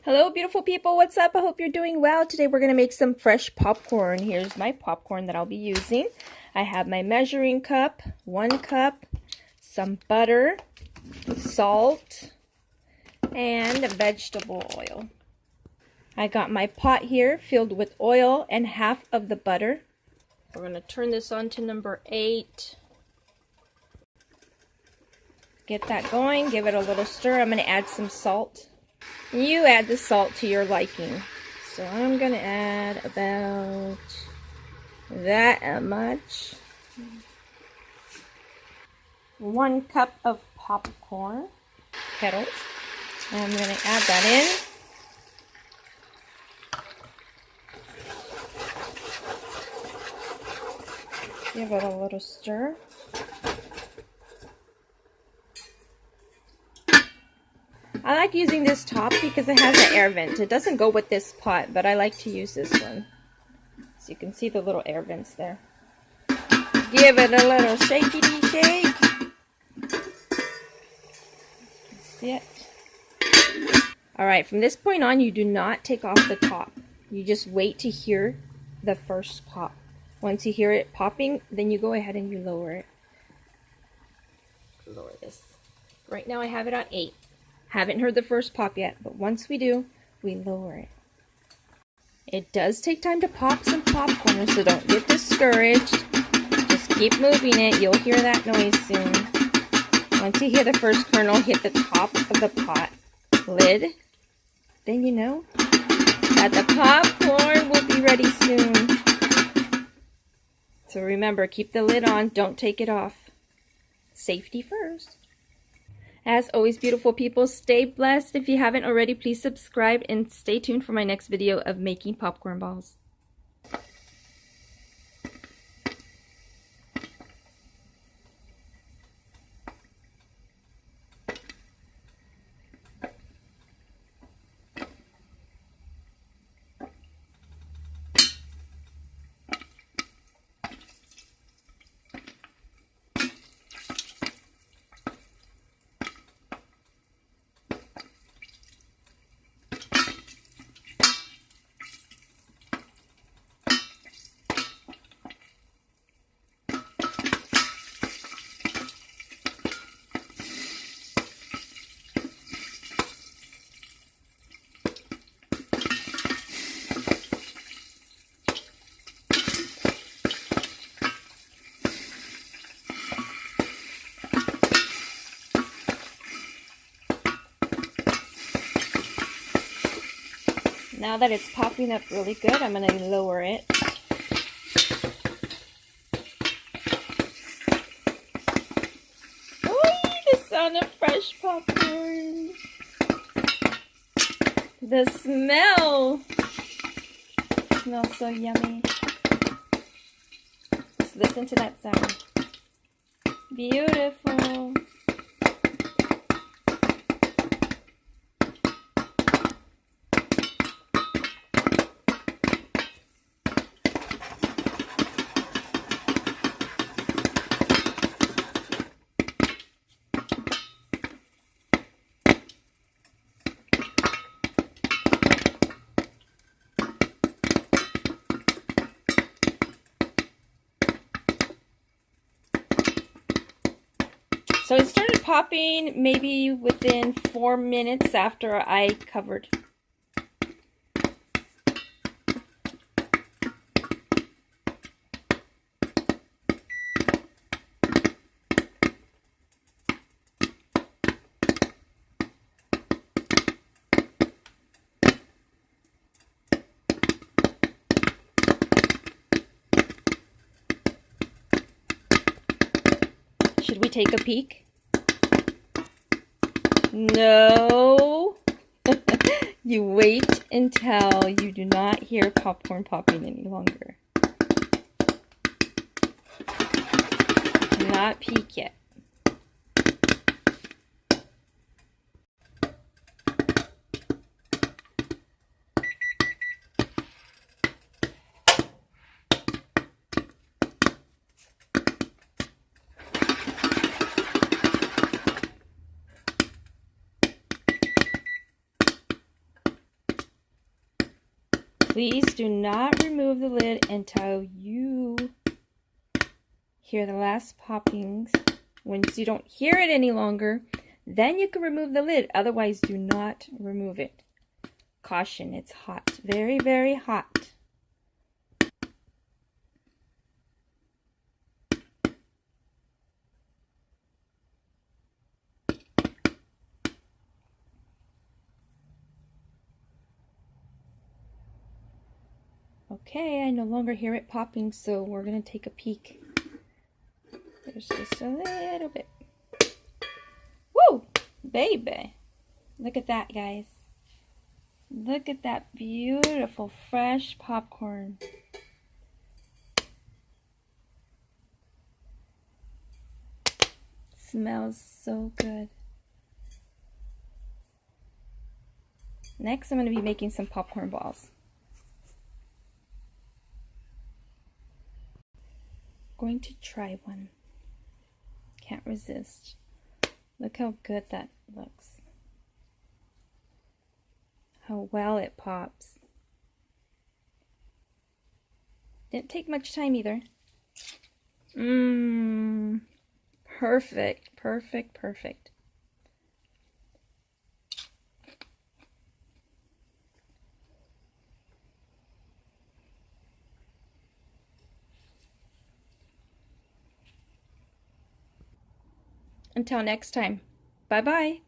Hello, beautiful people. What's up? I hope you're doing well. Today we're going to make some fresh popcorn. Here's my popcorn that I'll be using. I have my measuring cup, 1 cup, some butter, salt, and vegetable oil. I got my pot here filled with oil and half of the butter. We're going to turn this on to number 8. Get that going. Give it a little stir. I'm going to add some salt. You add the salt to your liking. So I'm going to add about that much. 1 cup of popcorn petals. And I'm going to add that in. Give it a little stir. I like using this top because it has an air vent. It doesn't go with this pot, but I like to use this one. So you can see the little air vents there. Give it a little shakey shake. See it? Alright, from this point on, you do not take off the top. You just wait to hear the first pop. Once you hear it popping, then you go ahead and you lower it. Lower this. Right now I have it on 8. Haven't heard the first pop yet, but once we do, we lower it. It does take time to pop some popcorn, so don't get discouraged. Just keep moving it. You'll hear that noise soon. Once you hear the first kernel hit the top of the pot lid, then you know that the popcorn will be ready soon. So remember, keep the lid on. Don't take it off. Safety first. As always, beautiful people, stay blessed. If you haven't already, please subscribe and stay tuned for my next video of making popcorn balls. Now that it's popping up really good, I'm going to lower it. Ooh, the sound of fresh popcorn. The smell smells so yummy. Just listen to that sound. Beautiful. So it started popping maybe within 4 minutes after I covered. Should we take a peek? No. You wait until you do not hear popcorn popping any longer. Do not peek yet. Please do not remove the lid until you hear the last poppings. Once you don't hear it any longer, then you can remove the lid. Otherwise, do not remove it. Caution, it's hot. Very, very hot. Okay, I no longer hear it popping, so we're going to take a peek. There's just a little bit. Woo! Baby! Look at that, guys. Look at that beautiful, fresh popcorn. Smells so good. Next, I'm going to be making some popcorn balls. Going to try one. Can't resist. Look how good that looks. How well it pops. Didn't take much time either. Perfect, perfect, perfect. Until next time, bye-bye.